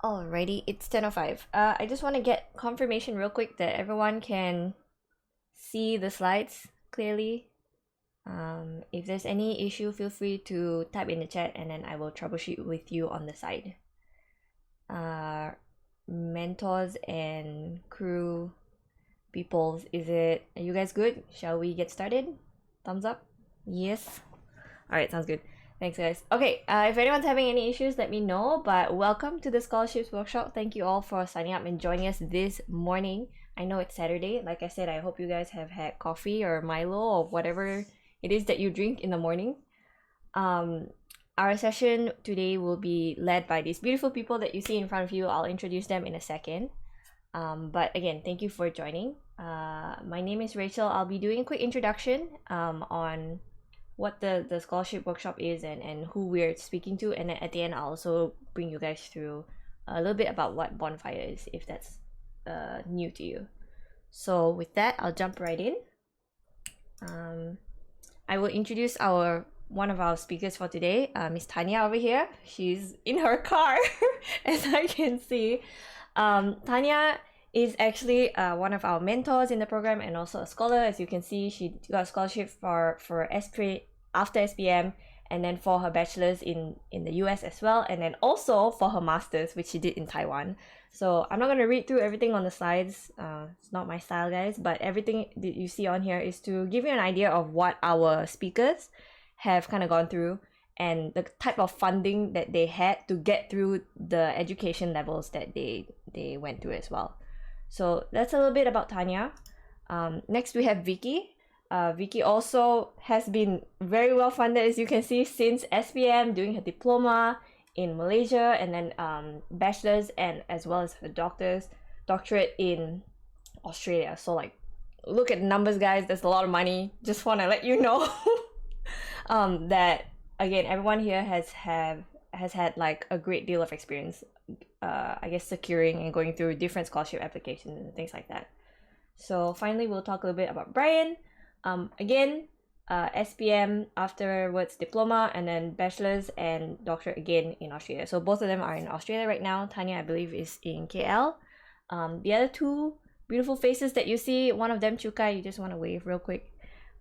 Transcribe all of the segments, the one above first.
Alrighty, it's 10:05. I just want to get confirmation real quick that everyone can see the slides clearly. If there's any issue, feel free to type in the chat and then I will troubleshoot with you on the side. Mentors and crew peoples, are you guys good? Shall we get started? Thumbs up? Yes. Alright, sounds good. Thanks, guys. Okay, if anyone's having any issues, let me know. But welcome to the Scholarships Workshop. Thank you all for signing up and joining us this morning. I know it's Saturday. Like I said, I hope you guys have had coffee or Milo or whatever it is that you drink in the morning. Our session today will be led by these beautiful people that you see in front of you. I'll introduce them in a second. But again, thank you for joining. My name is Rachel. I'll be doing a quick introduction on what the scholarship workshop is and who we're speaking to, and then at the end I'll also bring you guys through a little bit about what Bondfire is, if that's new to you. So with that, I'll jump right in. I will introduce one of our speakers for today, Miss Tanya over here. She's in her car, as I can see. Tanya is actually one of our mentors in the program and also a scholar. As you can see, she got a scholarship for after SPM, and then for her bachelor's in the US as well, and then also for her master's, which she did in Taiwan. So I'm not going to read through everything on the slides. It's not my style, guys, but everything that you see on here is to give you an idea of what our speakers have kind of gone through and the type of funding that they had to get through the education levels that they went through as well. So that's a little bit about Tanya. Next we have Vicky. Vicky also has been very well funded, as you can see, since SPM, doing her diploma in Malaysia, and then bachelor's and as well as her doctorate in Australia. So like, look at the numbers, guys. There's a lot of money. Just want to let you know that again, everyone here has had like a great deal of experience, I guess, securing and going through different scholarship applications and things like that. So finally, we'll talk a little bit about Brian. Again, SPM, afterwards diploma, and then bachelor's and doctorate again in Australia. So both of them are in Australia right now. Tanya, I believe, is in KL. The other two beautiful faces that you see, one of them, Chukai, you just want to wave real quick.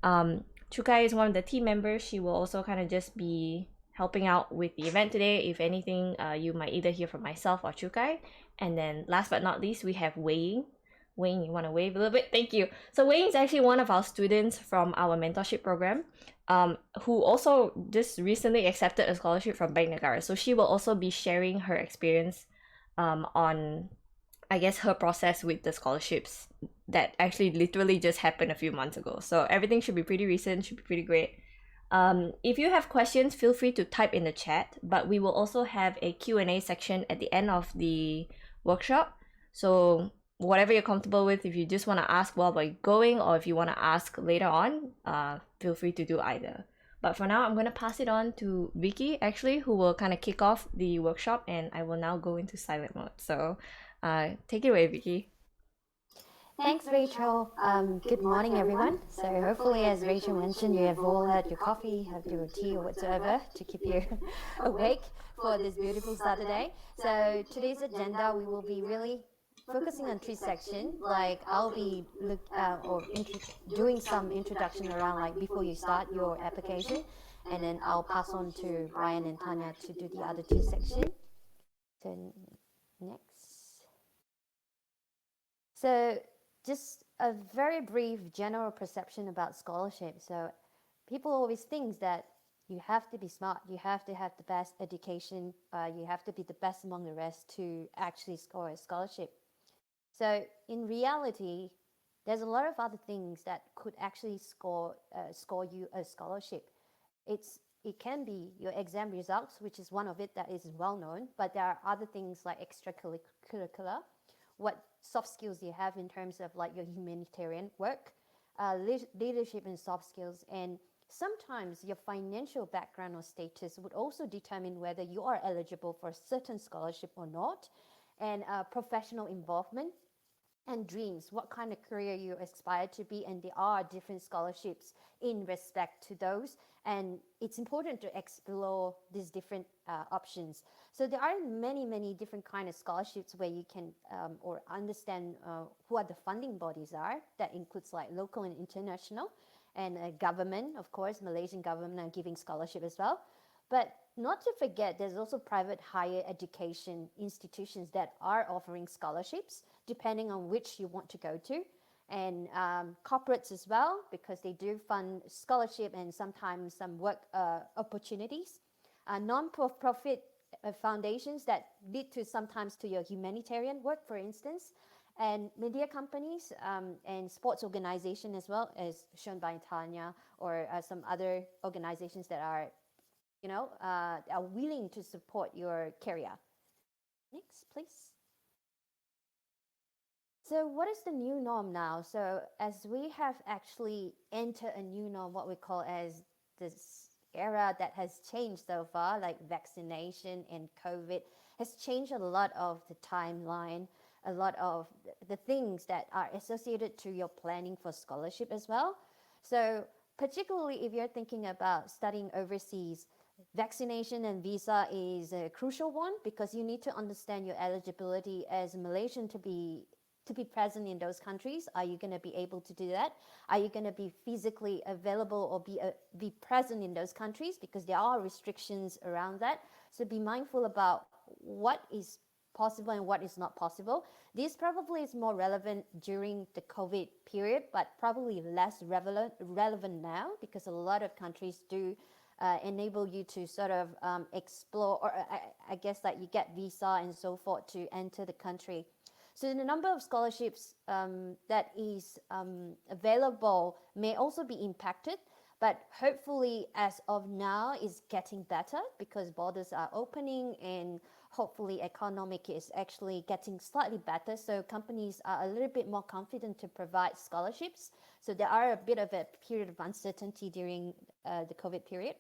Chukai is one of the team members. She will also kind of just be helping out with the event today. If anything, you might either hear from myself or Chukai. And then last but not least, we have Wei Ying. Wayne, you want to wave a little bit? Thank you. So Wayne is actually one of our students from our mentorship program, who also just recently accepted a scholarship from Bank Negara. So she will also be sharing her experience on, I guess, her process with the scholarships that actually literally just happened a few months ago. So everything should be pretty recent, should be pretty great. If you have questions, feel free to type in the chat, but we will also have a Q&A section at the end of the workshop. So whatever you're comfortable with, if you just want to ask while we're going or if you want to ask later on, feel free to do either. But for now, I'm going to pass it on to Vicky, actually, who will kind of kick off the workshop, and I will now go into silent mode. So take it away, Vicky. Thanks, Rachel. Good morning, everyone. So hopefully, as Rachel mentioned, you have all had your coffee, have your tea or whatsoever to keep you awake for this beautiful Saturday. So today's agenda, we will be really focusing on three sections. Like I'll be doing some introduction around like before you start your application, and then I'll pass on to Brian and Tanya to do the other two sections. So next. So just a very brief general perception about scholarship. So people always think that you have to be smart, you have to have the best education, you have to be the best among the rest to actually score a scholarship. So in reality, there's a lot of other things that could actually score you a scholarship. It can be your exam results, which is one of it that is well known, but there are other things like extracurricular, what soft skills you have in terms of like your humanitarian work, leadership and soft skills, and sometimes your financial background or status would also determine whether you are eligible for a certain scholarship or not, and professional involvement and dreams, what kind of career you aspire to be, and there are different scholarships in respect to those, and it's important to explore these different options. So there are many different kind of scholarships where you can or understand who are the funding bodies are. That includes like local and international, and government, of course, Malaysian government are giving scholarship as well. But not to forget, there's also private higher education institutions that are offering scholarships depending on which you want to go to, and corporates as well, because they do fund scholarship and sometimes some work opportunities. Non-profit foundations that lead to sometimes to your humanitarian work, for instance, and media companies and sports organization as well, as shown by Tanya, or some other organizations that are, are willing to support your career. Next, please. So what is the new norm now? So as we have actually entered a new norm, what we call as this era that has changed so far, like vaccination and COVID, has changed a lot of the timeline, a lot of the things that are associated to your planning for scholarship as well. So particularly if you're thinking about studying overseas, vaccination and visa is a crucial one, because you need to understand your eligibility as a Malaysian to be present in those countries. Are you going to be able to do that? Are you going to be physically available or be present in those countries? Because there are restrictions around that. So be mindful about what is possible and what is not possible. This probably is more relevant during the COVID period, but probably less relevant now, because a lot of countries do enable you to sort of explore, or I guess that you get visa and so forth to enter the country. So the number of scholarships that is available may also be impacted, but hopefully as of now is getting better, because borders are opening and hopefully economic is actually getting slightly better. So companies are a little bit more confident to provide scholarships. So there are a bit of a period of uncertainty during the COVID period.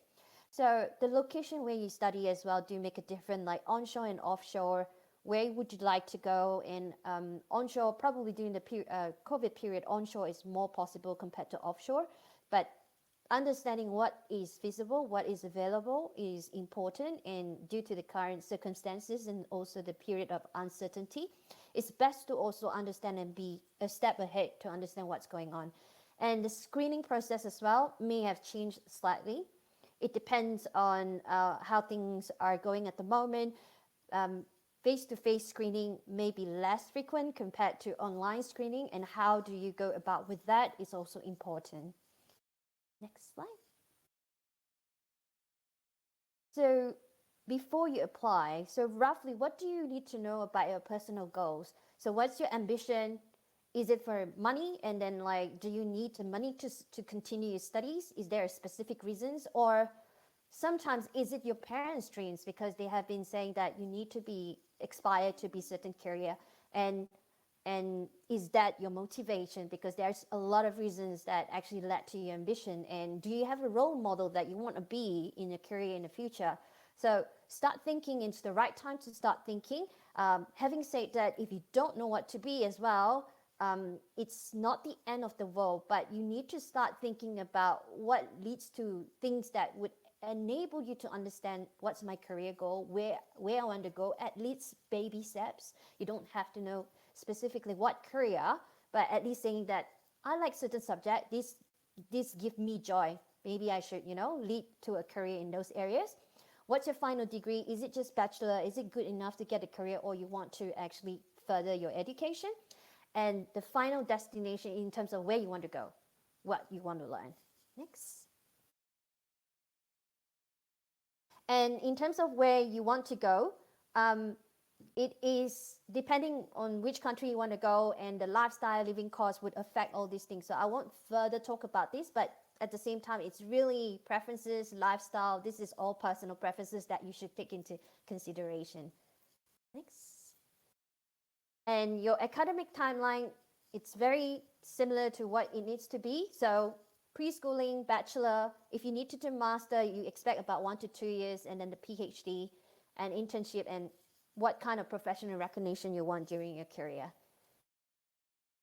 So the location where you study as well do make a difference, like onshore and offshore. Where would you like to go? And onshore, probably during the COVID period, onshore is more possible compared to offshore. But understanding what is feasible, what is available is important. And due to the current circumstances and also the period of uncertainty, it's best to also understand and be a step ahead to understand what's going on. And the screening process as well may have changed slightly. It depends on how things are going at the moment. Face-to-face screening may be less frequent compared to online screening, and how do you go about with that is also important. Next slide. So before you apply, so roughly what do you need to know about your personal goals? So what's your ambition? Is it for money? And then like, do you need the money to continue your studies? Is there specific reasons? Or sometimes is it your parents' dreams, because they have been saying that you need to be expired to be certain career, and is that your motivation? Because there's a lot of reasons that actually led to your ambition. And do you have a role model that you want to be in your career in the future? So start thinking. It's the right time to start thinking. Having said that, if you don't know what to be as well, it's not the end of the world, but you need to start thinking about what leads to things that would enable you to understand what's my career goal, where I want to go, at least baby steps. You don't have to know specifically what career, but at least saying that I like certain subject, this give me joy. Maybe I should, lead to a career in those areas. What's your final degree? Is it just bachelor? Is it good enough to get a career, or you want to actually further your education? And the final destination in terms of where you want to go, what you want to learn. Next. And in terms of where you want to go, it is depending on which country you want to go, and the lifestyle, living costs would affect all these things. So I won't further talk about this, but at the same time, it's really preferences, lifestyle. This is all personal preferences that you should take into consideration. Next. And your academic timeline, it's very similar to what it needs to be. So preschooling, bachelor. If you need to do master, you expect about 1 to 2 years, and then the PhD and internship, and what kind of professional recognition you want during your career.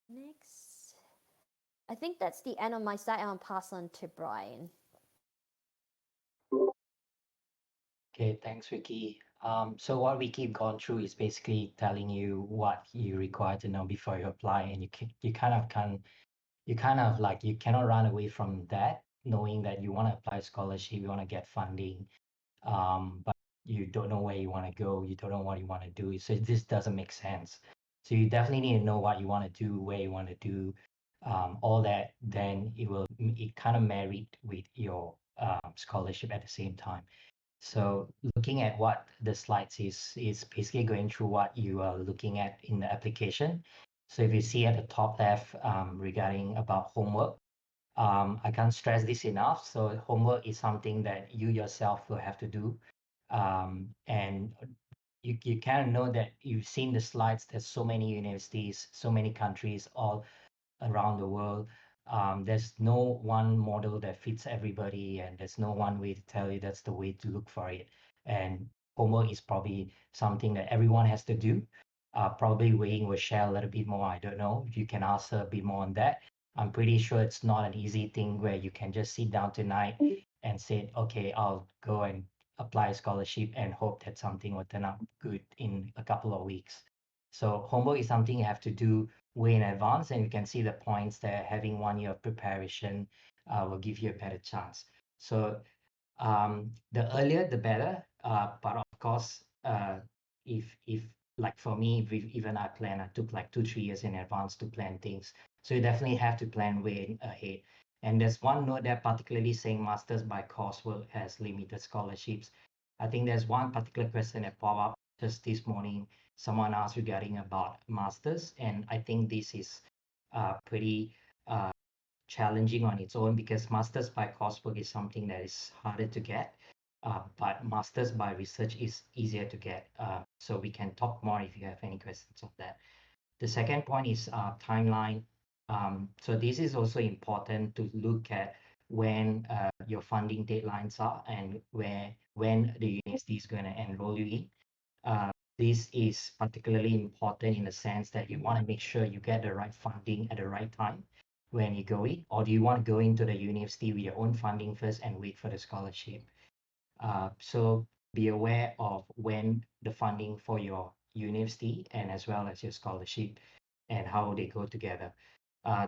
Next. I think that's the end of my side. I'll pass on to Brian. Okay, thanks, Vicky. So what we keep going through is basically telling you what you require to know before you apply, and you kind of can you kind of like you cannot run away from that, knowing that you want to apply scholarship, you want to get funding, but you don't know where you want to go, you don't know what you want to do. So this doesn't make sense. So you definitely need to know what you want to do, where you want to do, all that. Then it kind of married with your scholarship at the same time. So looking at what the slides is basically going through what you are looking at in the application. So if you see at the top left regarding about homework, I can't stress this enough. So homework is something that you yourself will have to do. And you kind of know that you've seen the slides. There's so many universities, so many countries all around the world. There's no one model that fits everybody, and there's no one way to tell you that's the way to look for it. And homework is probably something that everyone has to do. Probably Wei Ying will share a little bit more. I don't know. You can ask her a bit more on that. I'm pretty sure it's not an easy thing where you can just sit down tonight and say, okay, I'll go and apply a scholarship and hope that something will turn out good in a couple of weeks. So homework is something you have to do way in advance, and you can see the points that having 1 year of preparation will give you a better chance. So the earlier the better. But of course, if like for me, even I plan, I took like 2 3 years in advance to plan things. So you definitely have to plan way ahead. And there's one note there particularly saying masters by coursework has limited scholarships. I think there's one particular question that popped up just this morning. Someone asked regarding about masters, and I think this is pretty challenging on its own because masters by coursework is something that is harder to get, but masters by research is easier to get. So we can talk more if you have any questions on that. The second point is timeline. So this is also important to look at when your funding deadlines are and when the university is going to enroll you in. This is particularly important in the sense that you want to make sure you get the right funding at the right time when you go in, or do you want to go into the university with your own funding first and wait for the scholarship? So be aware of when the funding for your university and as well as your scholarship and how they go together.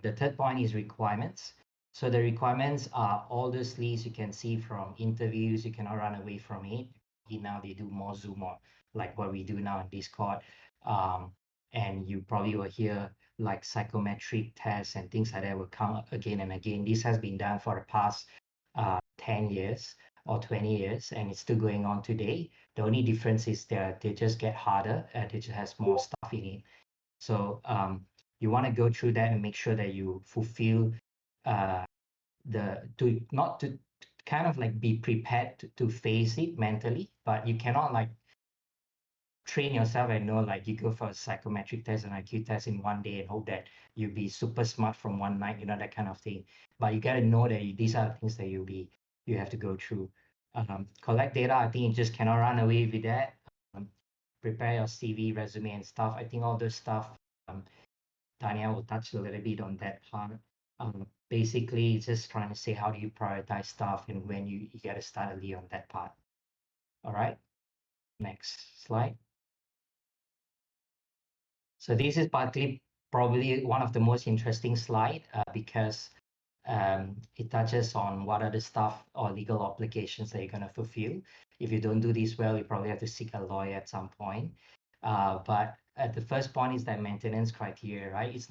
The third point is requirements. So the requirements are all those lists you can see from interviews. You cannot run away from it. Now they do more Zoom or like what we do now in Discord. Um, and you probably will hear like psychometric tests and things like that will come up again and again. This has been done for the past 10 years or 20 years, and it's still going on today. The only difference is that they just get harder and it just has more stuff in it. So you want to go through that and make sure that you fulfill uh, the to not to kind of like be prepared to face it mentally, but you cannot like train yourself and know like you go for a psychometric test and IQ test in 1 day and hope that you'll be super smart from one night, that kind of thing. But you got to know that these are the things that you have to go through. Collect data. I think you just cannot run away with that. Um, Prepare your CV, resume, and stuff. I think all those stuff. Um, Tanya will touch a little bit on that part. Basically, it's just trying to say how do you prioritize stuff and when you got to start early on that part. All right. Next slide. So this is partly probably one of the most interesting slide because it touches on what are the stuff or legal obligations that you're going to fulfill. If you don't do this well, you probably have to seek a lawyer at some point. But at the first point is that maintenance criteria, right? It's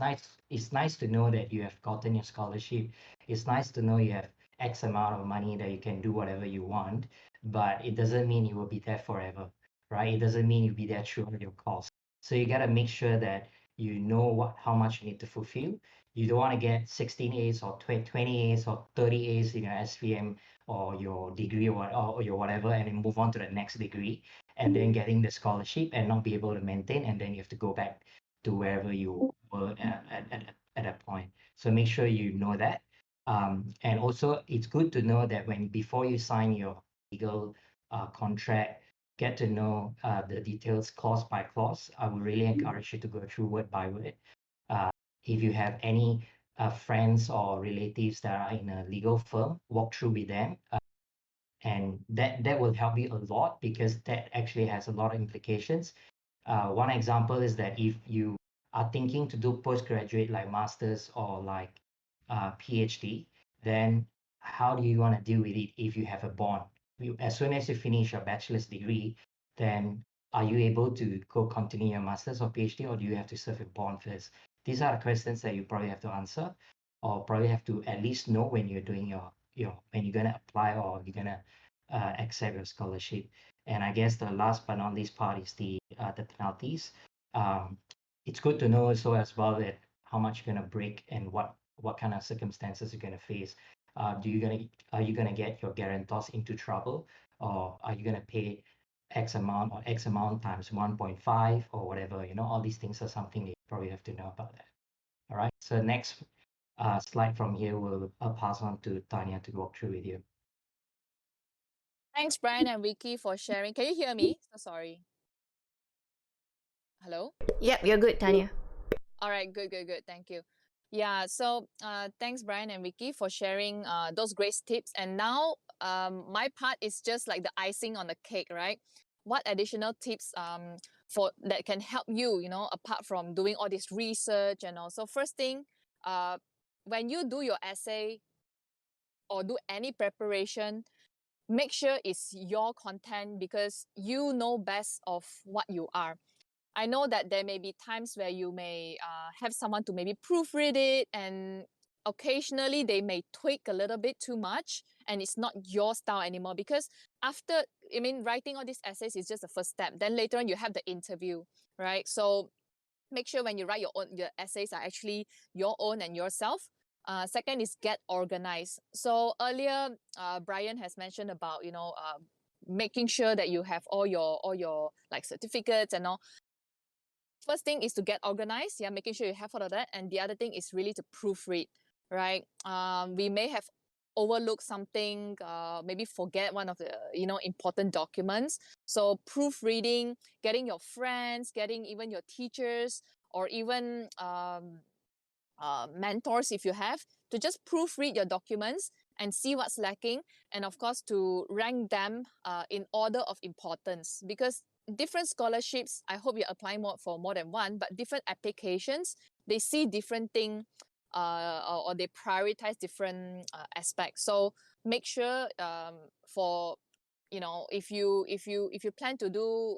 nice to know that you have gotten your scholarship. It's nice to know you have X amount of money that you can do whatever you want, but it doesn't mean you will be there forever, right? It doesn't mean you'll be there throughout your course. So you got to make sure that you know how much you need to fulfill. You don't want to get 16 A's or 20 A's or 30 A's in your SVM or your degree or your whatever, and then move on to the next degree, and then getting the scholarship and not be able to maintain, and then you have to go back to wherever you were at that point. So make sure you know that. And also, it's good to know that when before you sign your legal contract, get to know the details clause by clause. I would really encourage you to go through word by word. If you have any friends or relatives that are in a legal firm, walk through with them. And that will help you a lot because that actually has a lot of implications. One example is that if you are thinking to do postgraduate like masters or like PhD, then how do you want to deal with it if you have a bond? As soon as you finish your bachelor's degree, then are you able to go continue your master's or PhD, or do you have to serve a bond first? These are the questions that you probably have to answer, or probably have to at least know when you're doing your when you're gonna apply or you're gonna accept your scholarship. And I guess the last but not least part is the penalties. Um, it's good to know also as well that how much you're gonna break and what kind of circumstances you're gonna face. Are you gonna get your guarantors into trouble, or are you gonna pay X amount or X amount times 1.5 or whatever? All these things are something that you probably have to know about that. All right. So next slide from here will pass on to Tanya to walk through with you. Thanks, Brian and Vicky, for sharing. Can you hear me? So sorry. Hello? Yep, you're good, Tanya. All right, good. Thank you. Yeah, so thanks, Brian and Vicky, for sharing those great tips. And now my part is just like the icing on the cake, right? What additional tips for that can help you, apart from doing all this research and also first thing, when you do your essay or do any preparation, make sure it's your content because you know best of what you are. I know that there may be times where you may have someone to maybe proofread it, and occasionally they may tweak a little bit too much and it's not your style anymore. Because writing all these essays is just the first step. Then later on you have the interview, right? So make sure when you write your essays are actually your own and yourself. Second is get organized. So earlier, Brian has mentioned about making sure that you have all your like certificates and all. First thing is to get organized, yeah, making sure you have all of that. And the other thing is really to proofread, right? We may have overlooked something, maybe forget one of the important documents. So proofreading, getting your friends, getting even your teachers, or even mentors if you have, to just proofread your documents and see what's lacking, and of course to rank them in order of importance, because different scholarships, I hope you're applying for more than one, but different applications, they see different thing, or they prioritize different aspects. So make sure for if you plan to do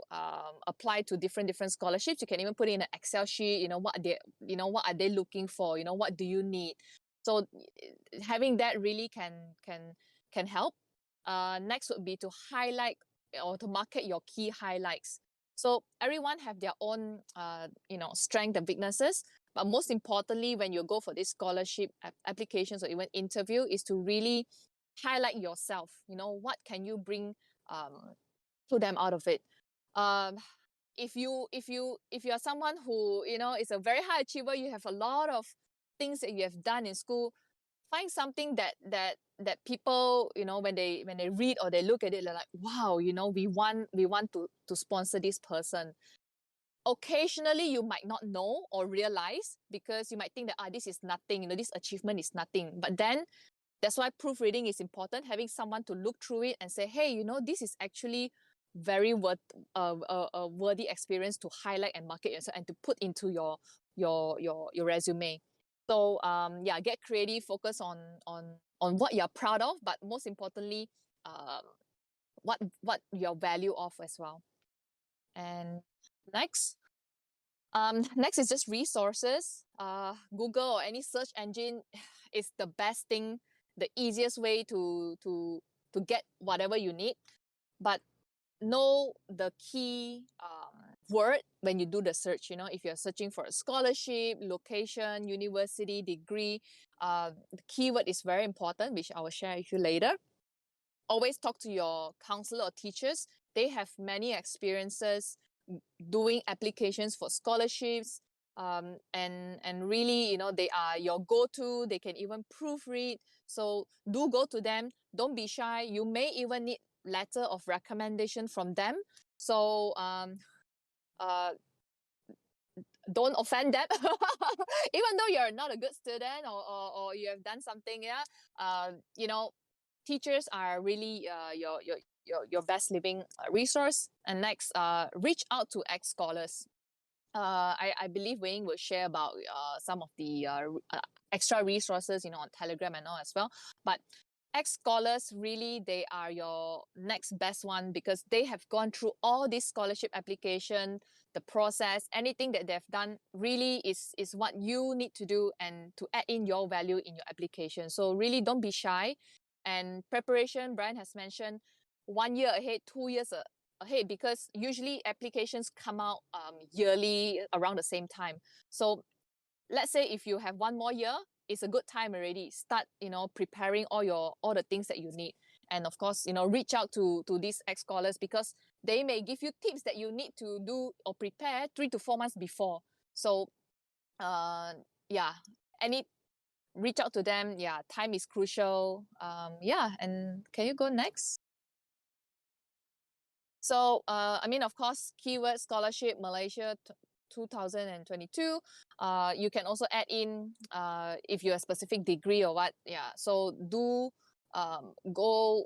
apply to different scholarships, you can even put in an Excel sheet, what are they looking for, what do you need. So having that really can help. Next would be to highlight or to market your key highlights. So everyone have their own strength and weaknesses, but most importantly when you go for this scholarship applications or even interview is to really highlight yourself. What can you bring to them out of it. If you are someone who is a very high achiever, you have a lot of things that you have done in school, find something that people when they read or they look at it, they're like, wow, we want to sponsor this person. Occasionally you might not know or realize, because you might think that this is nothing, this achievement is nothing, but then that's why proofreading is important, having someone to look through it and say, hey, this is actually very a worthy experience to highlight and market yourself and to put into your resume. So get creative, focus on what you're proud of, but most importantly, what your value of as well. And next is just resources. Google or any search engine is the best thing, the easiest way to get whatever you need. But know the key word when you do the search. If you're searching for a scholarship, location, university, degree, the keyword is very important, which I will share with you later. Always talk to your counselor or teachers. They have many experiences doing applications for scholarships, and really, they are your go-to. They can even proofread. So do go to them. Don't be shy. You may even need letter of recommendation from them. So don't offend them. Even though you're not a good student, or you have done something, teachers are really your best living resource. And next, reach out to ex-scholars. I believe Wayne will share about some of the extra resources, on Telegram and all as well. But ex-scholars, really, they are your next best one, because they have gone through all this scholarship application, the process, anything that they've done really is what you need to do and to add in your value in your application. So really don't be shy. And preparation, Brian has mentioned, 1 year ahead, 2 years ahead, because usually applications come out yearly around the same time. So let's say if you have 1 more year, it's a good time already. Start, preparing all the things that you need. And of course, reach out to these ex-scholars, because they may give you tips that you need to do or prepare 3 to 4 months before. So yeah, reach out to them. Yeah, time is crucial. And can you go next? So, of course, keyword scholarship Malaysia 2022. You can also add in if you have a specific degree or what. Yeah. So do go.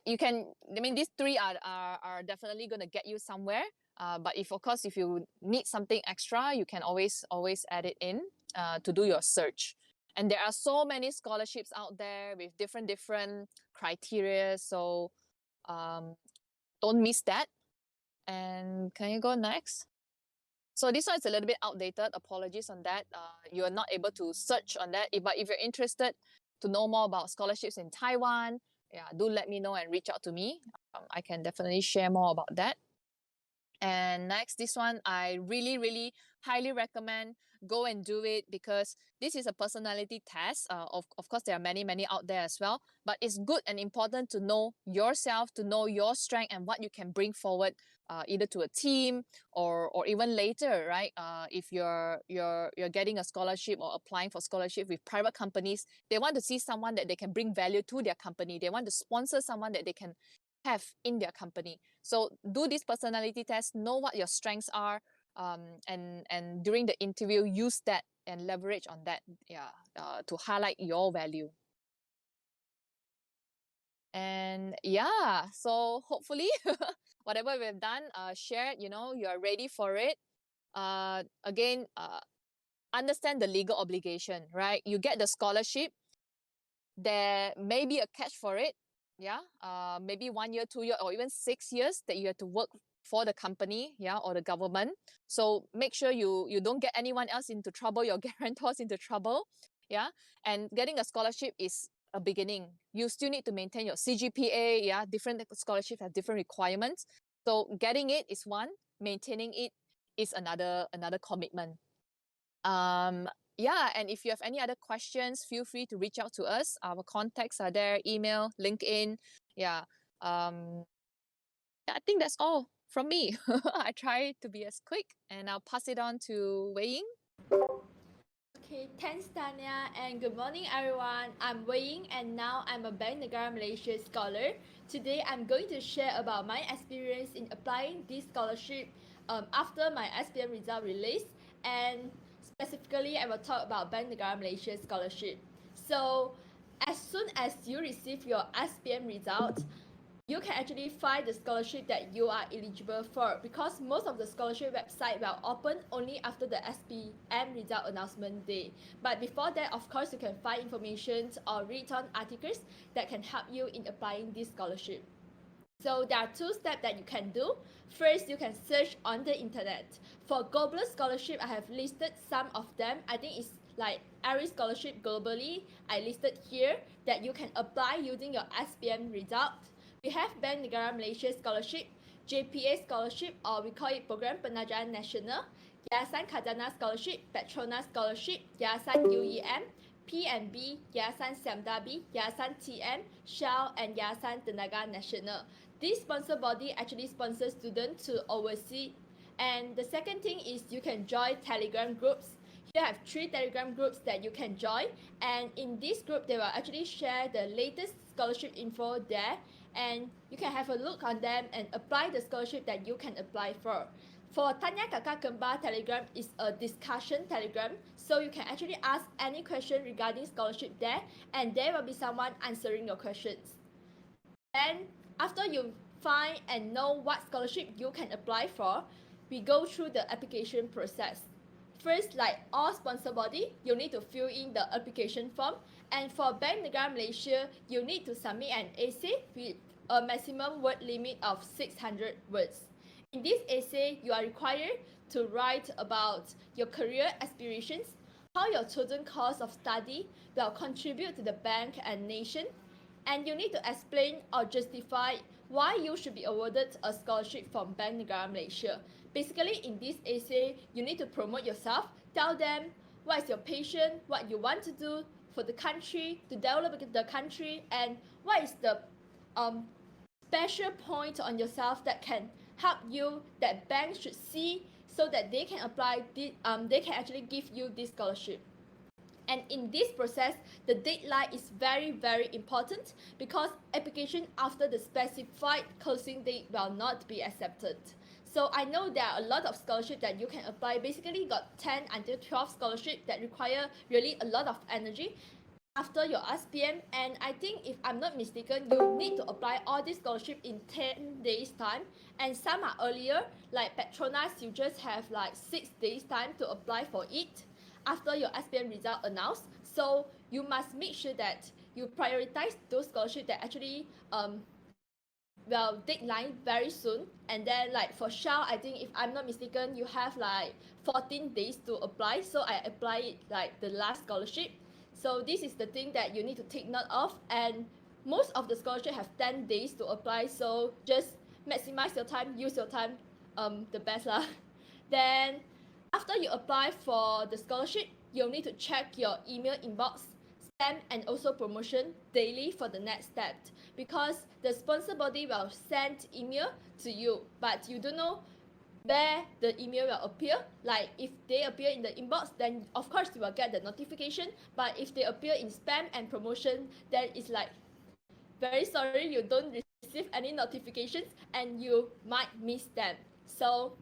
You can. These three are definitely going to get you somewhere. But if you need something extra, you can always add it in to do your search. And there are so many scholarships out there with different criteria. So don't miss that. And can you go next? So this one is a little bit outdated. Apologies on that. You are not able to search on that. But if you're interested to know more about scholarships in Taiwan, do let me know and reach out to me. I can definitely share more about that. And next, this one, I really, really highly recommend. Go and do it, because this is a personality test. Of course, there are many out there as well. But it's good and important to know yourself, to know your strength and what you can bring forward, either to a team or even later, right? If you're getting a scholarship or applying for scholarship with private companies, they want to see someone that they can bring value to their company. They want to sponsor someone that they can have in their company. So do this personality test, know what your strengths are, and during the interview, use that and leverage on that, to highlight your value. And so hopefully whatever we've done, shared, you are ready for it. Again, understand the legal obligation, right? You get the scholarship, there may be a catch for it. Maybe 1 year, 2 year, or even 6 years that you have to work for the company, or the government. So make sure you don't get anyone else into trouble, your guarantors into trouble. And getting a scholarship is a beginning. You still need to maintain your CGPA. Different scholarships have different requirements. So getting it is one, maintaining it is another commitment. And if you have any other questions, feel free to reach out to us. Our contacts are there, email, LinkedIn. I think that's all from me. I try to be as quick, and I'll pass it on to Wei Ying. Okay, thanks Tanya, and good morning everyone. I'm Wei Ying, and now I'm a Bank Negara Malaysia scholar. Today I'm going to share about my experience in applying this scholarship after my SPM result release, and specifically I will talk about Bank Negara Malaysia scholarship. So as soon as you receive your SPM result, you can actually find the scholarship that you are eligible for, because most of the scholarship website will open only after the SPM result announcement day. But before that, of course, you can find information or read on articles that can help you in applying this scholarship. So there are 2 steps that you can do. First, you can search on the internet. For global scholarship, I have listed some of them. I think it's like every scholarship globally I listed here that you can apply using your SPM result. We have Bank Negara Malaysia Scholarship, JPA Scholarship, or we call it Program Penajaran Nasional, Yayasan Khazanah Scholarship, Petronas Scholarship, Yayasan UEM, PNB, Yayasan Samdabi, Yayasan TM, Shell, and Yayasan Tenaga Nasional. This sponsor body actually sponsors students to overseas. And the second thing is you can join Telegram groups. You have 3 Telegram groups that you can join, and in this group they will actually share the latest scholarship info there, and you can have a look on them and apply the scholarship that you can apply for. For Tanya Kakak Kembar Telegram is a discussion Telegram, so you can actually ask any question regarding scholarship there, and there will be someone answering your questions. And after you find and know what scholarship you can apply for, we go through the application process. First, like all sponsor body, you need to fill in the application form. And for Bank Negara Malaysia, you need to submit an essay with a maximum word limit of 600 words. In this essay, you are required to write about your career aspirations, how your chosen course of study will contribute to the bank and nation, and you need to explain or justify why you should be awarded a scholarship from Bank Negara Malaysia. Basically, in this essay, you need to promote yourself, tell them what is your passion, what you want to do for the country, to develop the country, and what is the special point on yourself that can help you, that banks should see, so that they can apply this, they can actually give you this scholarship. And in this process, the deadline is very, very important because application after the specified closing date will not be accepted. So I know there are a lot of scholarships that you can apply. Basically, got 10 until 12 scholarships that require really a lot of energy after your SPM. And I think, if I'm not mistaken, you need to apply all these scholarships in 10 days time, and some are earlier, like Petronas, you just have like 6 days time to apply for it after your SPM result announced. So you must make sure that you prioritize those scholarships that actually deadline very soon. And then like for Shell, I think, if I'm not mistaken, you have like 14 days to apply, so I apply it like the last scholarship. So this is the thing that you need to take note of, and most of the scholarship have 10 days to apply, so just maximize your time, use your time the best lah. Then after you apply for the scholarship, you'll need to check your email inbox, spam, and also promotion daily for the next step, because the sponsor body will send email to you, but you don't know where the email will appear. Like if they appear in the inbox, then of course you will get the notification, but if they appear in spam and promotion, then it's like, very sorry, you don't receive any notifications and you might miss them. So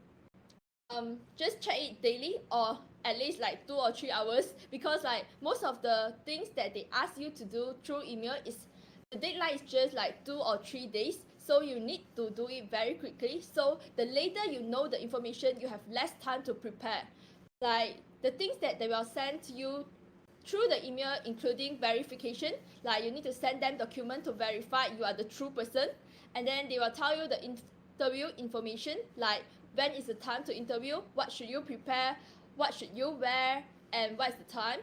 just check it daily, or at least like 2 or 3 hours, because like most of the things that they ask you to do through email is, the deadline is just like 2 or 3 days, so you need to do it very quickly. So the later you know the information, you have less time to prepare. Like the things that they will send to you through the email, including verification, like you need to send them document to verify you are the true person, and then they will tell you the interview information, like when is the time to interview, what should you prepare, what should you wear, and what is the time.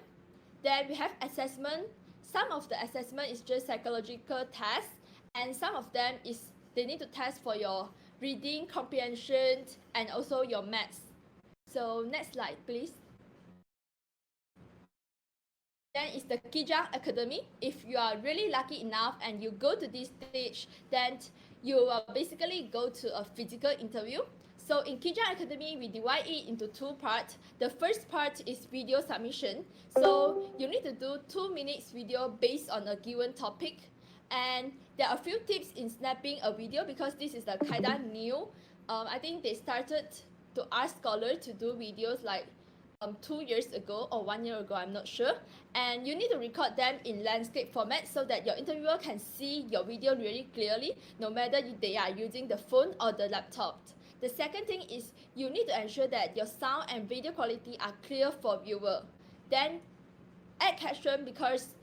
Then we have assessment. Some of the assessment is just psychological tests, and some of them is they need to test for your reading comprehension and also your maths. So next slide, please. Then is the Kijang Academy. If you are really lucky enough and you go to this stage, then you will basically go to a physical interview. So in Kijang Academy, we divide it into 2 parts. The first part is video submission. So you need to do 2 minutes video based on a given topic. And there are a few tips in snapping a video, because this is the kind of new. I think they started to ask scholars to do videos like 2 years ago or 1 year ago, I'm not sure. And you need to record them in landscape format so that your interviewer can see your video really clearly, no matter if they are using the phone or the laptop. The second thing is you need to ensure that your sound and video quality are clear for viewer. Then add caption, because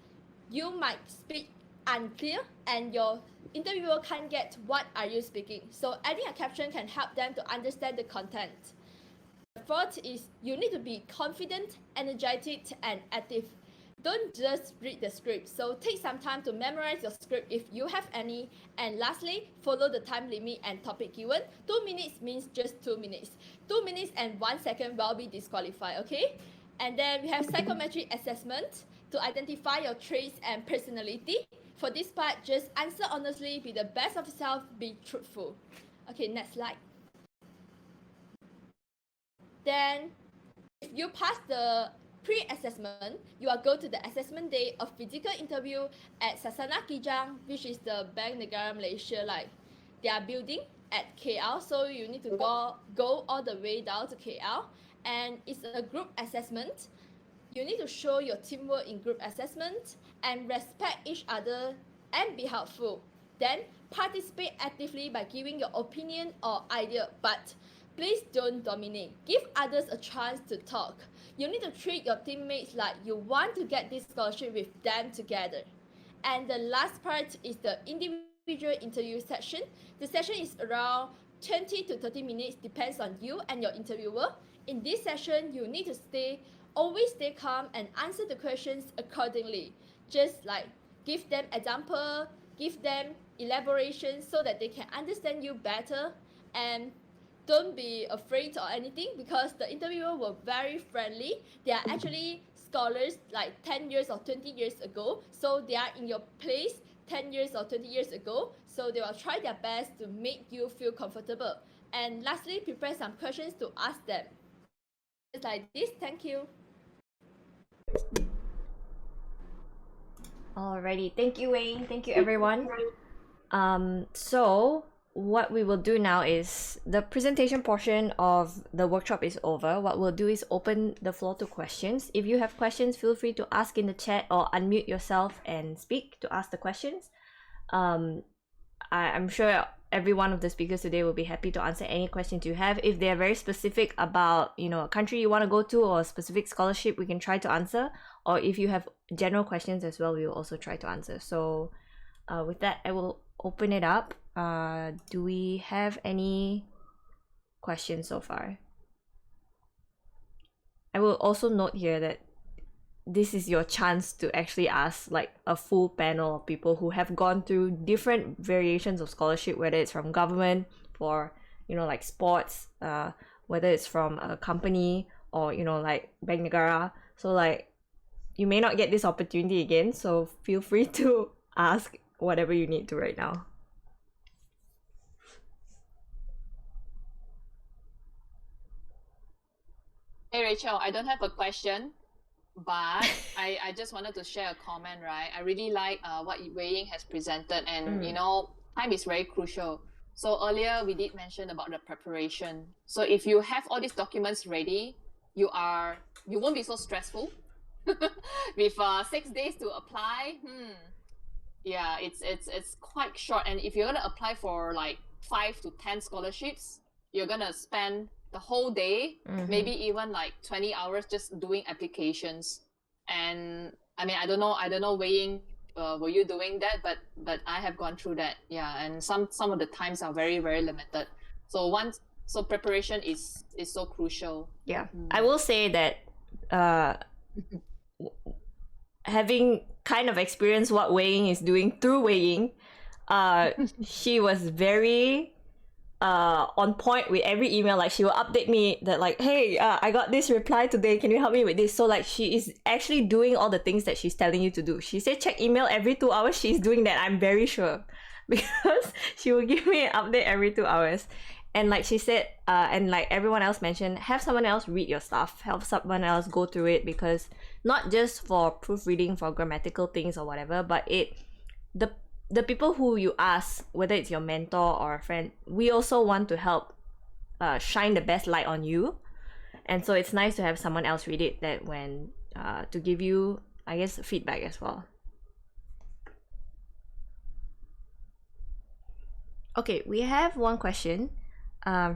you might speak unclear and your interviewer can't get what are you speaking. So adding a caption can help them to understand the content. The fourth is you need to be confident, energetic, and active. Don't just read the script. So take some time to memorize your script if you have any. And lastly, follow the time limit and topic given. 2 minutes means just 2 minutes. 2 minutes and 1 second will be disqualified, okay? And then we have psychometric assessment to identify your traits and personality. For this part, just answer honestly, be the best of yourself, be truthful. Okay, next slide. Then, if you pass the pre-assessment, you will go to the assessment day of physical interview at Sasana Kijang, which is the Bank Negara Malaysia, like their building at KL. So you need to go all the way down to KL, and it's a group assessment. You need to show your teamwork in group assessment and respect each other and be helpful. Then Participate actively by giving your opinion or idea, but please don't dominate. Give others a chance to talk. You need to treat your teammates like you want to get this scholarship with them together. And the last part is the individual interview session. The session is around 20 to 30 minutes, depends on you and your interviewer. In this session, you need to always stay calm and answer the questions accordingly. Just like give them example, give them elaboration so that they can understand you better, and don't be afraid or anything because the interviewer were very friendly. They are actually scholars like 10 years or 20 years ago, so they are in your place 10 years or 20 years ago, so they will try their best to make you feel comfortable. And lastly, prepare some questions to ask them. Just like this. Thank you. Alrighty, thank you, Wayne. Thank you, everyone. So what we will do now is the presentation portion of the workshop is over. What we'll do is open the floor to questions. If you have questions, feel free to ask in the chat or unmute yourself and speak to ask the questions. I'm sure every one of the speakers today will be happy to answer any questions you have. If they're very specific about, a country you want to go to or a specific scholarship, we can try to answer. Or if you have general questions as well, we will also try to answer. So with that, I will open it up. Do we have any questions so far? I will also note here that this is your chance to actually ask like a full panel of people who have gone through different variations of scholarship, whether it's from government for like sports, whether it's from a company or like Bank Negara. So like you may not get this opportunity again, so feel free to ask whatever you need to right now. Hey Rachel, I don't have a question, but I just wanted to share a comment, right? I really like what Wei Ying has presented, and time is very crucial. So earlier we did mention about the preparation. So if you have all these documents ready, you won't be so stressful. With 6 days to apply, yeah, it's quite short. And if you're gonna apply for like 5 to 10 scholarships, you're gonna spend the whole day, maybe even like 20 hours just doing applications. And I mean, I don't know Wei Ying, were you doing that? But I have gone through that, yeah. And some of the times are very, very limited. So preparation is so crucial. Yeah, I will say that having kind of experienced what Wei Ying is doing through Wei Ying, she was very on point with every email. Like she will update me that like, hey, I got this reply today, can you help me with this? So like she is actually doing all the things that she's telling you to do. She said check email every 2 hours. She's doing that, I'm very sure, because she will give me an update every 2 hours. And like she said, and like everyone else mentioned, have someone else read your stuff, have someone else go through it, because not just for proofreading for grammatical things or whatever, but the people who you ask, whether it's your mentor or a friend, we also want to help shine the best light on you. And so it's nice to have someone else read it, that when to give you, I guess, feedback as well. Okay, we have one question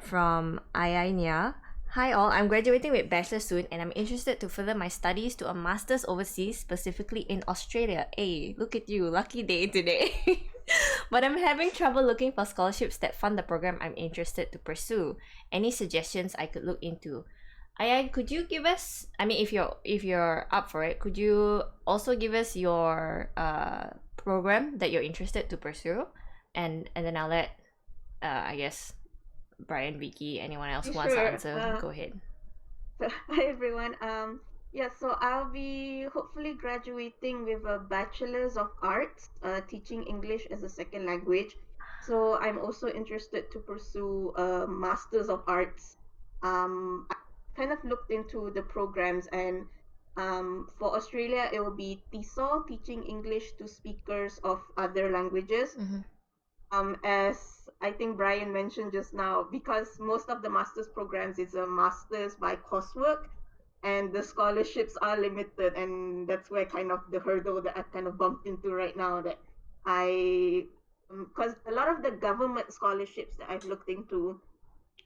from Ayania. Hi all, I'm graduating with bachelor soon and I'm interested to further my studies to a master's overseas, specifically in Australia. Hey, look at you, lucky day today. But I'm having trouble looking for scholarships that fund the program I'm interested to pursue. Any suggestions I could look into? Ayan, could you give us, I mean, if you're up for it, could you also give us your program that you're interested to pursue? And then I'll let I guess Brian, Vicky, anyone else who wants to answer, go ahead. So, hi everyone. Yeah, so I'll be hopefully graduating with a bachelor's of arts, teaching English as a second language. So I'm also interested to pursue a master's of arts. I kind of looked into the programs, and for Australia it will be TESOL, teaching English to speakers of other languages. As I think Brian mentioned just now, because most of the master's programs is a master's by coursework, and the scholarships are limited, and that's where kind of the hurdle that I've kind of bumped into right now, that I because a lot of the government scholarships that I've looked into,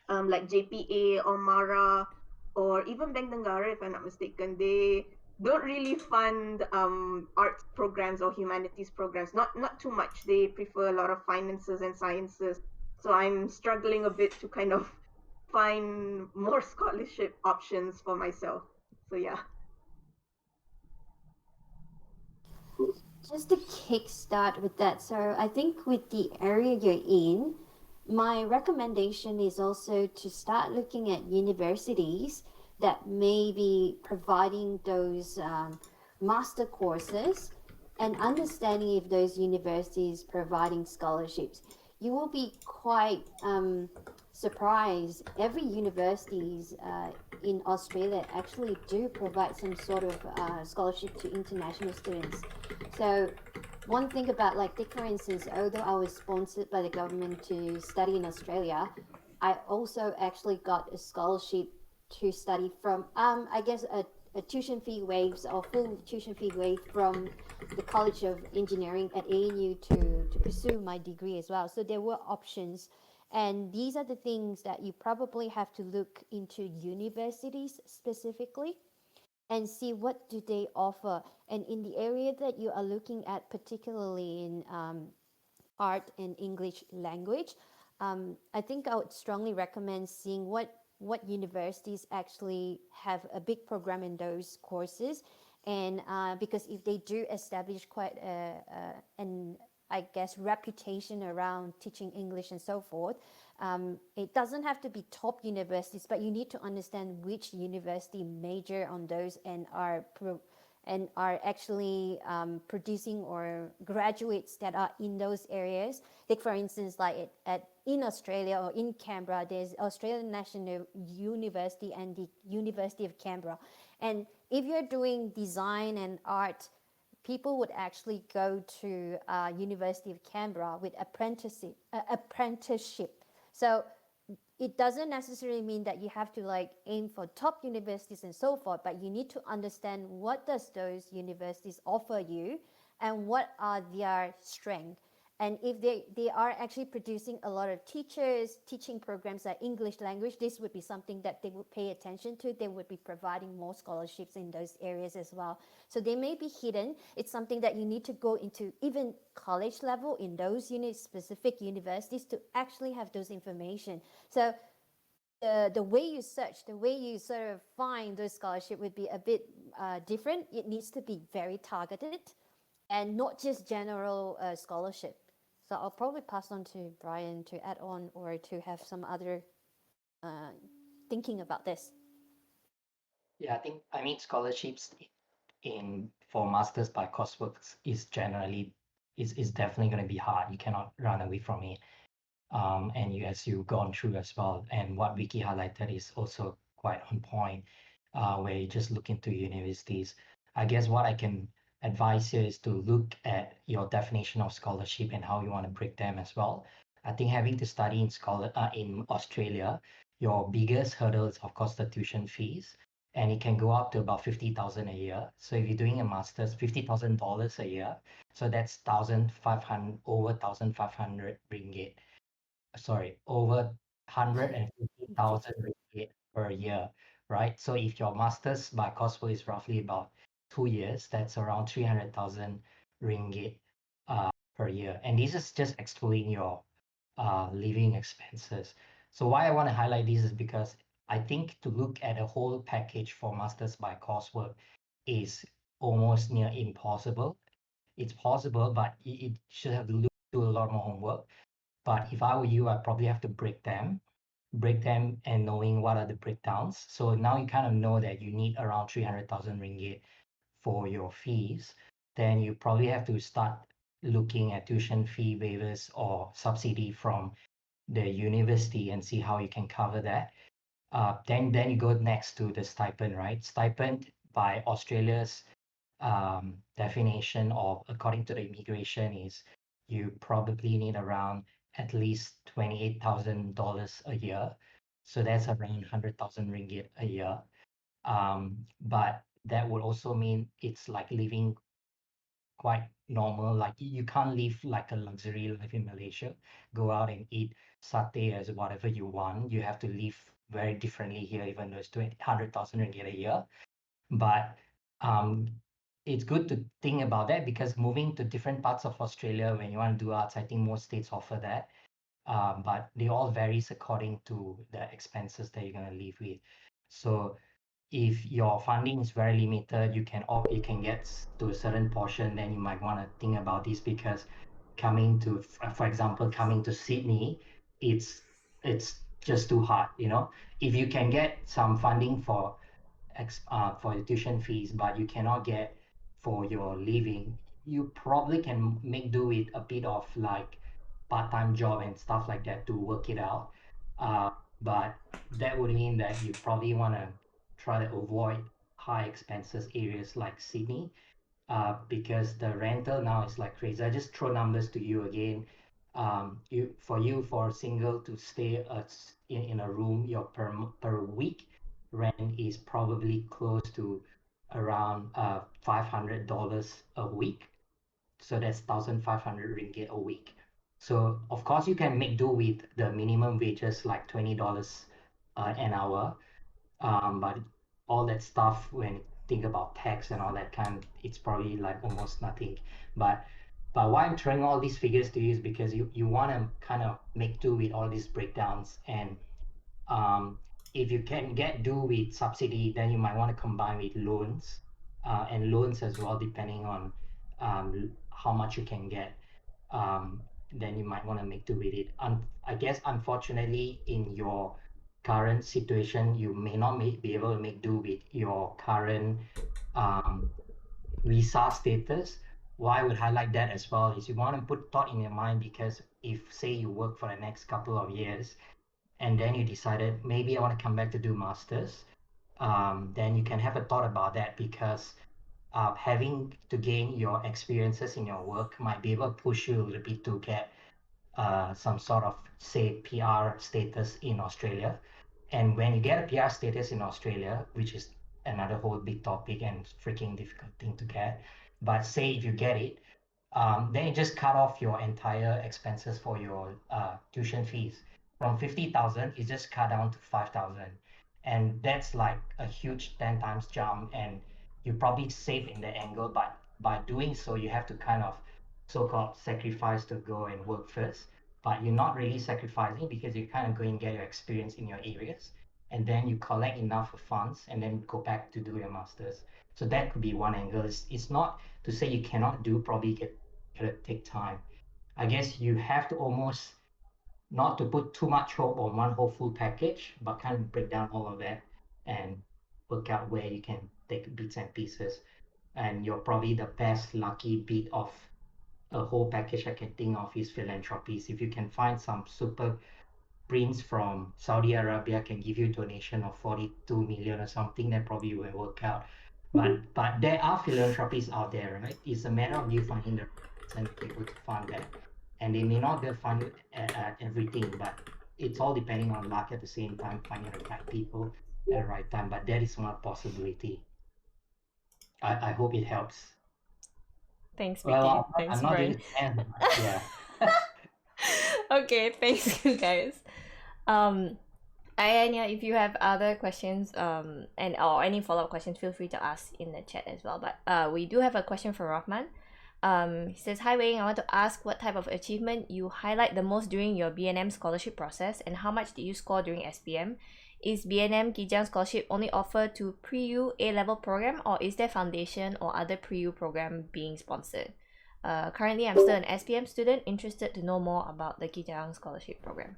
like JPA or Mara or even Bank Negara, if I'm not mistaken, they don't really fund arts programs or humanities programs. Not too much. They prefer a lot of finances and sciences. So I'm struggling a bit to kind of find more scholarship options for myself. So yeah. Just to kickstart with that, so I think with the area you're in, my recommendation is also to start looking at universities that may be providing those master courses and understanding if those universities providing scholarships. You will be quite surprised. Every universities in Australia actually do provide some sort of scholarship to international students. So one thing about, like, take for instance, although I was sponsored by the government to study in Australia, I also actually got a scholarship to study from I guess a tuition fee waived or full tuition fee waived from the College of Engineering at ANU to pursue my degree as well. So there were options, and these are the things that you probably have to look into universities specifically and see what do they offer. And in the area that you are looking at, particularly in art and English language, I think I would strongly recommend seeing what universities actually have a big program in those courses. And because if they do establish quite an, I guess, reputation around teaching English and so forth, it doesn't have to be top universities, but you need to understand which university major on those and are actually producing or graduates that are in those areas. Like for instance, like in Australia or in Canberra, there's Australian National University and the University of Canberra. And if you're doing design and art, people would actually go to University of Canberra with apprenticeship. So it doesn't necessarily mean that you have to like aim for top universities and so forth, but you need to understand what does those universities offer you and what are their strengths. And if they are actually producing a lot of teachers, teaching programs like English language, this would be something that they would pay attention to. They would be providing more scholarships in those areas as well. So they may be hidden. It's something that you need to go into even college level in those specific universities to actually have those information. So the way you search, the way you sort of find those scholarship would be a bit different. It needs to be very targeted and not just general scholarship. So I'll probably pass on to Brian to add on or to have some other thinking about this. Yeah, I mean scholarships in for masters by coursework is definitely going to be hard. You cannot run away from it. And as you've gone through as well, and what Vicky highlighted is also quite on point, where you just look into universities. I guess what I can advise here is to look at your definition of scholarship and how you want to break them as well. I think having to study in Australia, your biggest hurdle is of course the tuition fees, and it can go up to about 50,000 a year. So if you're doing a master's, $50,000 a year, so that's 1,500 over 1,500 ringgit, sorry, over 150,000 ringgit per year, right? So if your master's by coursework is roughly about 2 years, that's around 300,000 ringgit per year. And this is just excluding your living expenses. So why I want to highlight this is because I think to look at a whole package for master's by coursework is almost near impossible. It's possible, but it should have to do a lot more homework. But if I were you, I'd probably have to break them and knowing what are the breakdowns. So now you kind of know that you need around 300,000 ringgit for your fees. Then you probably have to start looking at tuition fee waivers or subsidy from the university and see how you can cover that. Then you go next to the stipend, right? Stipend by Australia's definition of according to the immigration is you probably need around at least $28,000 a year. So that's around 100,000 ringgit a year. But that would also mean it's like living quite normal. Like you can't live like a luxury life in Malaysia, go out and eat satay as whatever you want. You have to live very differently here, even though it's 100,000 ringgit a year. But um, it's good to think about that, because moving to different parts of Australia when you want to do arts, I think most states offer that. But they all varies according to the expenses that you're going to live with. So if your funding is very limited, you can get to a certain portion, then you might want to think about this, because coming to, for example, coming to Sydney, it's just too hard, you know. If you can get some funding for your tuition fees, but you cannot get for your living, you probably can make do with a bit of like part-time job and stuff like that to work it out. Uh, but that would mean that you probably want to try to avoid high expenses areas like Sydney, because the rental now is like crazy. I just throw numbers to you again. For a single to stay in a room, your per week rent is probably close to around $500 a week. So that's 1,500 ringgit a week. So of course you can make do with the minimum wages like $20 an hour, but all that stuff, when you think about tax and all that kind, it's probably like almost nothing. But why I'm throwing all these figures to you is because you want to kind of make do with all these breakdowns. And if you can get do with subsidy, then you might want to combine with loans, and loans as well, depending on how much you can get. Then you might want to make do with it. I guess unfortunately in your current situation, you may not be able to make do with your current um, visa status. Why I would highlight that as well is you want to put thought in your mind, because if say you work for the next couple of years and then you decided maybe I want to come back to do masters, then you can have a thought about that, because having to gain your experiences in your work might be able to push you a little bit to get some sort of, say, PR status in Australia. And when you get a PR status in Australia, which is another whole big topic and freaking difficult thing to get, but say if you get it, then you just cut off your entire expenses for your tuition fees. From 50,000, it's just cut down to 5,000. And that's like a huge 10 times jump. And you probably save in the angle, but by doing so, you have to kind of so-called sacrifice to go and work first. But you're not really sacrificing, because you're kind of going to get your experience in your areas. And then you collect enough funds and then go back to do your masters. So that could be one angle. It's not to say you cannot do, probably gonna take time. I guess you have to almost not to put too much hope on one whole full package, but kind of break down all of that and work out where you can take bits and pieces. And you're probably the best lucky bit of a whole package I can think of is philanthropies. If you can find some super prince from Saudi Arabia can give you a donation of 42 million or something, that probably will work out. But there are philanthropies out there, right? It's a matter of you finding the person able to fund that. And they may not get fund everything, but it's all depending on luck at the same time, finding the right people at the right time. But that is one possibility. I hope it helps. Thanks, Well, Vicky. I'm Thanks, not doing Brian. the end, but yeah. Okay, thanks you guys. Anya, if you have other questions and or any follow-up questions, feel free to ask in the chat as well. But we do have a question from Rahman. He says, "Hi Wei, I want to ask what type of achievement you highlight the most during your BNM scholarship process, and how much did you score during SPM? Is BNM Kijang scholarship only offered to pre-U A-level program, or is there foundation or other pre-U program being sponsored? Currently, I'm still an SPM student, interested to know more about the Kijang scholarship program."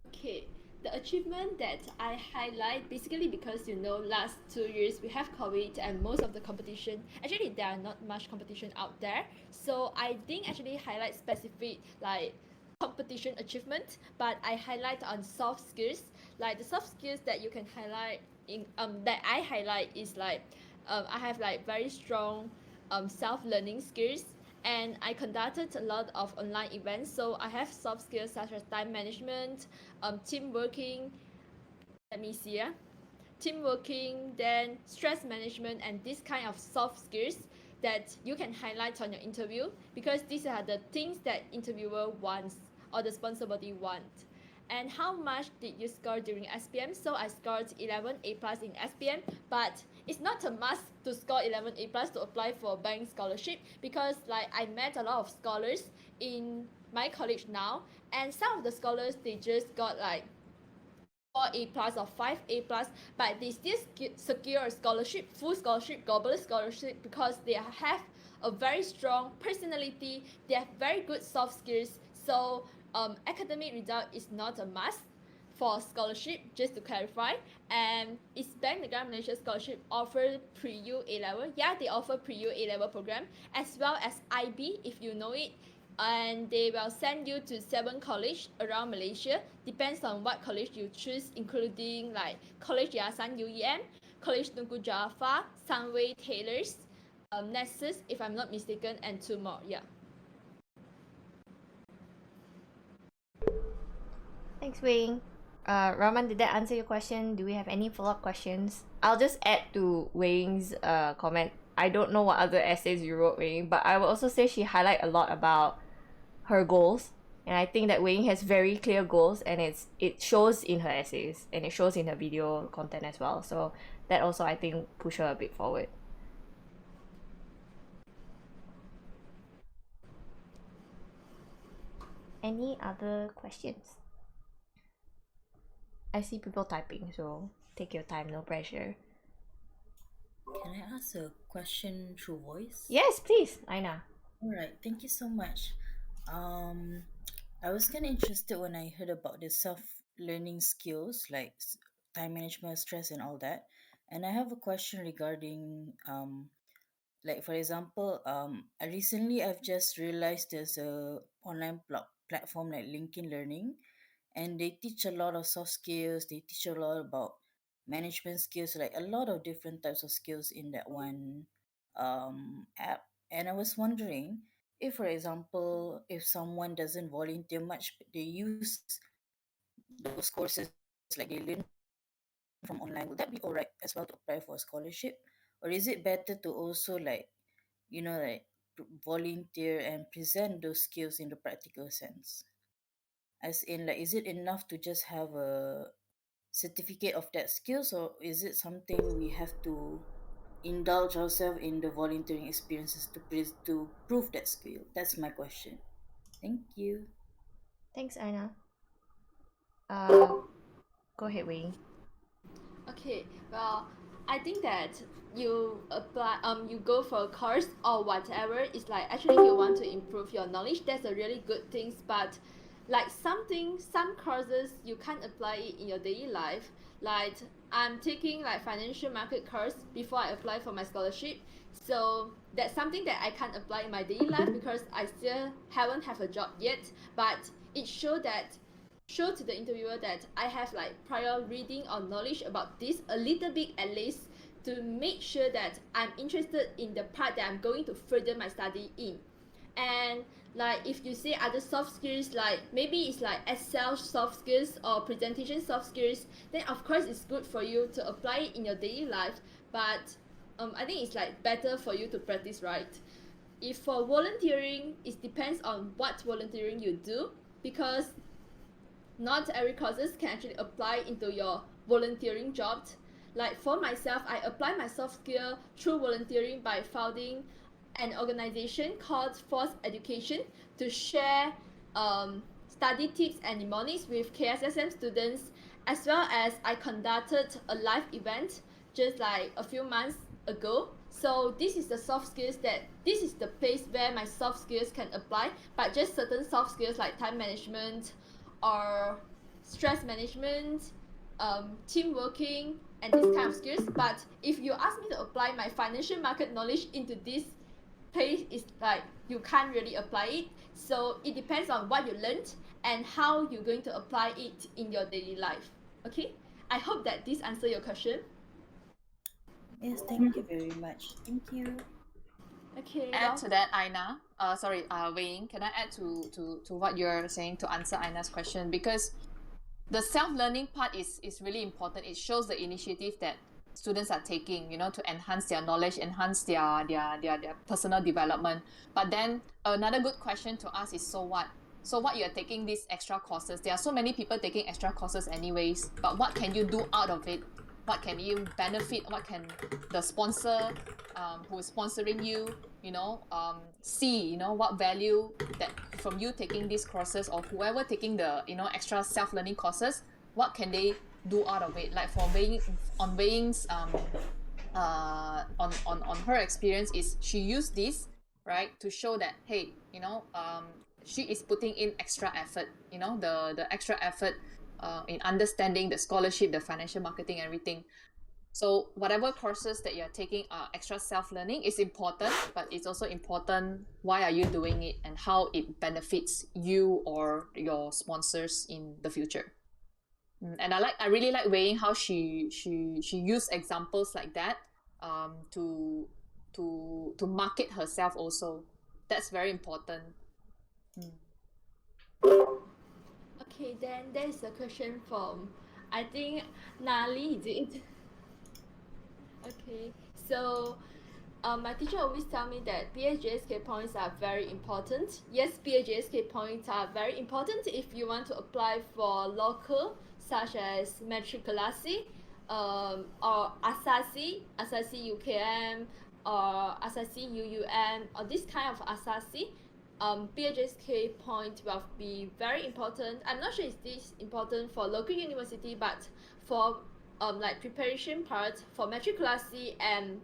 Okay, the achievement that I highlight basically because last 2 years we have COVID and most of the competition, actually there are not much competition out there, so I didn't actually highlight specific like competition achievement, but I highlight on soft skills. Like the soft skills that you can highlight in that I highlight is like I have like very strong self-learning skills, and I conducted a lot of online events, so I have soft skills such as time management, team working, let me see, team working, then stress management, and this kind of soft skills that you can highlight on your interview, because these are the things that interviewer wants or the sponsor body want. And how much did you score during SPM? So I scored 11 A plus in SPM, but it's not a must to score 11 A plus to apply for bank scholarship, because like I met a lot of scholars in my college now, and some of the scholars, they just got like 4 A plus or 5 A plus, but they still secure a scholarship, full scholarship, global scholarship, because they have a very strong personality, they have very good soft skills. So academic result is not a must for scholarship, just to clarify. And is Bank Negara Malaysia Scholarship offer pre-U A-level? Yeah, they offer pre-U A-level program, as well as IB, if you know it. And they will send you to 7 colleges around Malaysia, depends on what college you choose, including like College Yayasan UEM, College Tunku Jaffa, Sunway Taylors, Nexus, if I'm not mistaken, and 2 more. Yeah. Thanks, Wing. Rahman, did that answer your question? Do we have any follow-up questions? I'll just add to Wing's comment. I don't know what other essays you wrote, Wing, but I will also say she highlight a lot about her goals, and I think that Wing has very clear goals, and it shows in her essays and it shows in her video content as well. So that also, I think, push her a bit forward. Any other questions? I see people typing, so take your time, no pressure. Can I ask a question through voice? Yes, please, Aina. Alright, thank you so much. I was kind of interested when I heard about the self-learning skills like time management, stress, and all that. And I have a question regarding, like for example, I've just realized there's a online platform like LinkedIn Learning, and they teach a lot of soft skills. They teach a lot about management skills, like a lot of different types of skills in that one app. And I was wondering if, for example, if someone doesn't volunteer much, but they use those courses like they learn from online, would that be alright as well to apply for a scholarship? Or is it better to also like, like volunteer and present those skills in the practical sense? As in, like, is it enough to just have a certificate of that skills, or is it something we have to indulge ourselves in the volunteering experiences to prove that skill? That's my question. Thank you. Thanks, Aina. Go ahead, Wing. Okay, well, I think that you apply you go for a course or whatever, it's like actually you want to improve your knowledge, that's a really good thing. But like some courses you can't apply it in your daily life. Like I'm taking like financial market course before I apply for my scholarship, so that's something that I can't apply in my daily life because I still haven't have a job yet. But it show to the interviewer that I have like prior reading or knowledge about this a little bit at least, to make sure that I'm interested in the part that I'm going to further my study in. And like if you say other soft skills, like maybe it's like Excel soft skills or presentation soft skills, then of course it's good for you to apply it in your daily life. But I think it's like better for you to practice, right? If for volunteering, it depends on what volunteering you do, because not every courses can actually apply into your volunteering job. Like for myself, I apply my soft skill through volunteering by founding an organization called Force Education to share study tips and mnemonics with KSSM students, as well as I conducted a live event just like a few months ago. So this is the soft skills this is the place where my soft skills can apply, but just certain soft skills like time management or stress management, team working, and this kind of skills. But if you ask me to apply my financial market knowledge into this place, it's like you can't really apply it. So it depends on what you learned and how you're going to apply it in your daily life. Okay, I hope that this answers your question. Yes, thank you very much. Thank you. Okay, Add to that, Aina. Wayne, can I add to what you're saying to answer Aina's question? Because the self-learning part is really important. It shows the initiative that students are taking, you know, to enhance their knowledge, enhance their personal development. But then another good question to ask is, so what? So what you're taking these extra courses, there are so many people taking extra courses anyways, but what can you do out of it? What can you benefit? What can the sponsor who is sponsoring you, you know, see, you know, what value that from you taking these courses, or whoever taking the, you know, extra self-learning courses, what can they do out of it? Like for Wei's on her experience is she used this, right, to show that, hey, you know, she is putting in extra effort, you know, the extra effort in understanding the scholarship, the financial marketing, everything. So whatever courses that you're taking are extra self-learning is important, but it's also important why are you doing it and how it benefits you or your sponsors in the future. And I really like Wei how she used examples like that to market herself also. That's very important. Okay, then there is a question from, I think, Nali, is it? Okay, so my teacher always tell me that PHJSK points are very important. Yes, PHJSK points are very important if you want to apply for local, such as Matriculasi, or Asasi UKM, or Asasi UUM, or this kind of Asasi. PHJSK point will be very important. I'm not sure is this important for local university, but for like preparation part for Matriculasi and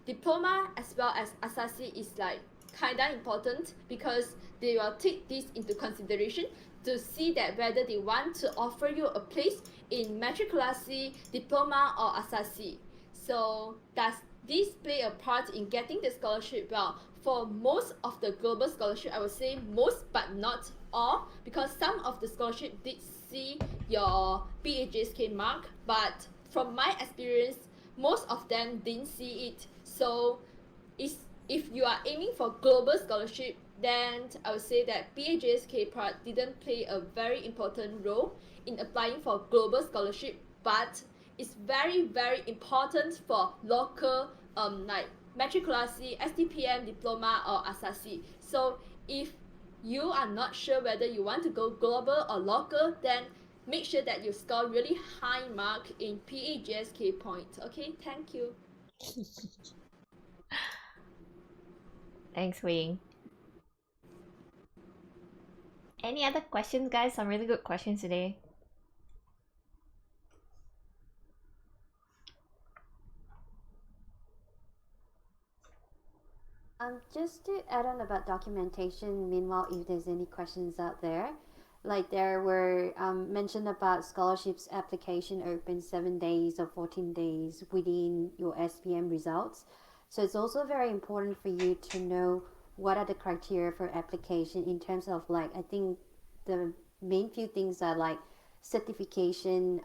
diploma as well as Asasi is like kinda important, because they will take this into consideration to see that whether they want to offer you a place in Matriculasi, diploma, or Asasi. So does this play a part in getting the scholarship? Well, for most of the global scholarship, I would say most but not all, because some of the scholarship did see your PHJSK mark, but from my experience, most of them didn't see it. So is if you are aiming for global scholarship, then I would say that PHJSK part didn't play a very important role in applying for global scholarship, but it's very very important for local like Matriculasi, STPM, diploma, or Asasi. So if you are not sure whether you want to go global or local, then make sure that you score really high mark in PHJSK points. Okay, thank you. Thanks, Wing. Any other questions, guys? Some really good questions today. Just to add on about documentation, meanwhile, if there's any questions out there, like there were mentioned about scholarships application open 7 days or 14 days within your SPM results. So it's also very important for you to know what are the criteria for application in terms of, like, I think the main few things are like certification,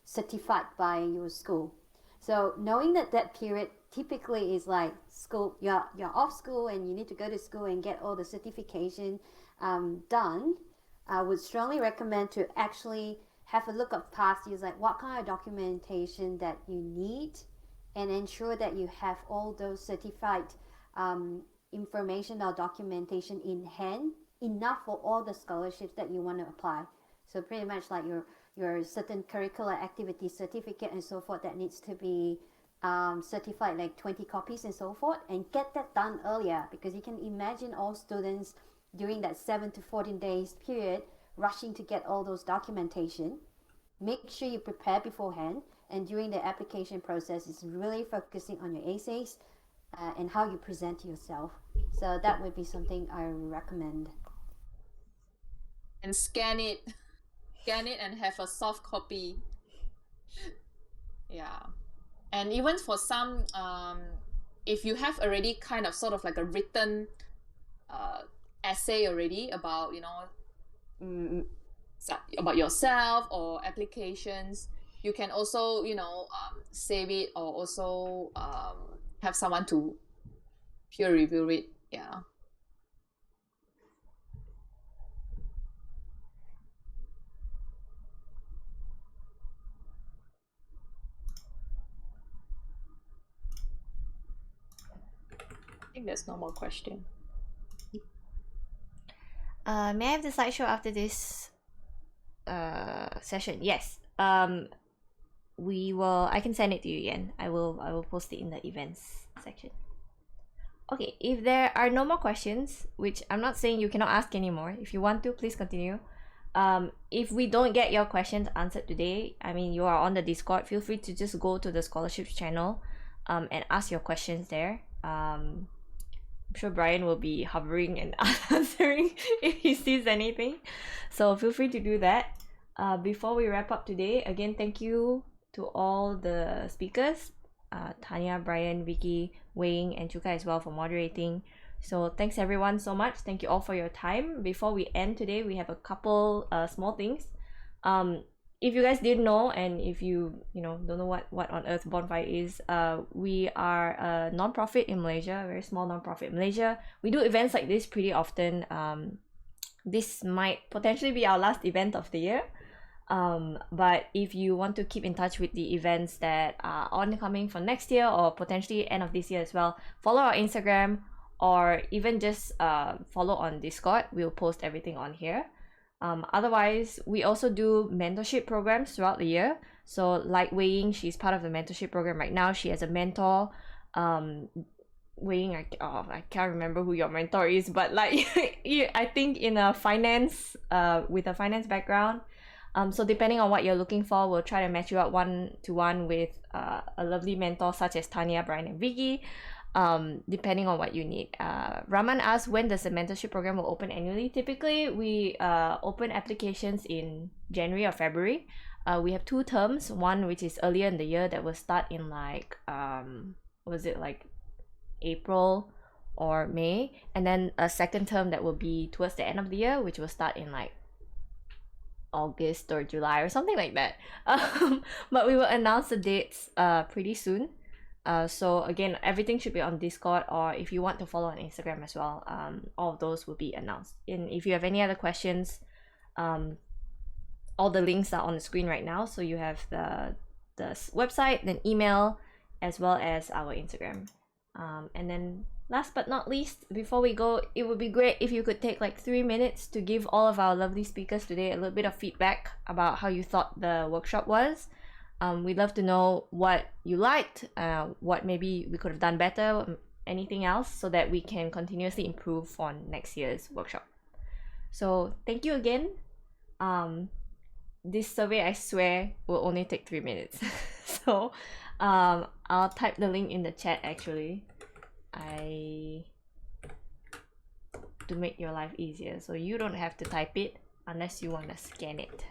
certified by your school. So knowing that that period typically is like school, you're off school and you need to go to school and get all the certification done, I would strongly recommend to actually have a look at past years, like what kind of documentation that you need, and ensure that you have all those certified information or documentation in hand, enough for all the scholarships that you want to apply. So pretty much like your certain curricular activity certificate and so forth that needs to be certified, like 20 copies and so forth, and get that done earlier, because you can imagine all students during that 7 to 14 days period rushing to get all those documentation. Make sure you prepare beforehand, and during the application process is really focusing on your essays and how you present yourself. So that would be something I recommend. And scan it and have a soft copy. Yeah. And even for some if you have already kind of sort of like a written essay already about, you know, about yourself or applications, you can also, you know, save it, or also have someone to peer review it. Yeah. think there's no more question. May I have the slideshow after this session? Yes. I can send it to you again. I will post it in the events section. Okay, if there are no more questions, which I'm not saying you cannot ask anymore, if you want to, please continue. If we don't get your questions answered today, I mean, you are on the Discord, feel free to just go to the scholarships channel and ask your questions there. I'm sure Brian will be hovering and answering if he sees anything. So feel free to do that. Before we wrap up today, again, thank you to all the speakers, Tanya, Brian, Vicky, Wayne, and Chuka as well for moderating. So thanks everyone so much. Thank you all for your time. Before we end today, we have a couple small things. If you guys didn't know, and if you don't know what on earth Bondfire is, we are a non-profit in Malaysia, a very small non-profit in Malaysia. We do events like this pretty often. This might potentially be our last event of the year. But if you want to keep in touch with the events that are oncoming for next year or potentially end of this year as well, follow our Instagram or even just follow on Discord. We'll post everything on here. Otherwise, we also do mentorship programs throughout the year. So like Wei Ying, she's part of the mentorship program right now. She has a mentor. Wei Ying, I can't remember who your mentor is, but like I think in a finance, with a finance background. So depending on what you're looking for, we'll try to match you up one-to-one with a lovely mentor such as Tanya, Brian, and Vicky. Depending on what you need. Raman asked, when does the mentorship program will open annually? Typically, we open applications in January or February. We have 2 terms, one which is earlier in the year that will start in like was it like April or May, and then a second term that will be towards the end of the year, which will start in like August or July or something like that. But we will announce the dates pretty soon. So again, everything should be on Discord, or if you want to follow on Instagram as well, all of those will be announced. And if you have any other questions, all the links are on the screen right now. So you have the website, then email, as well as our Instagram. And then last but not least, before we go, it would be great if you could take like 3 minutes to give all of our lovely speakers today a little bit of feedback about how you thought the workshop was. We'd love to know what you liked, what maybe we could have done better, anything else, so that we can continuously improve on next year's workshop. So thank you again. This survey, I swear, will only take 3 minutes. So I'll type the link in the chat actually. To make your life easier, so you don't have to type it unless you want to scan it.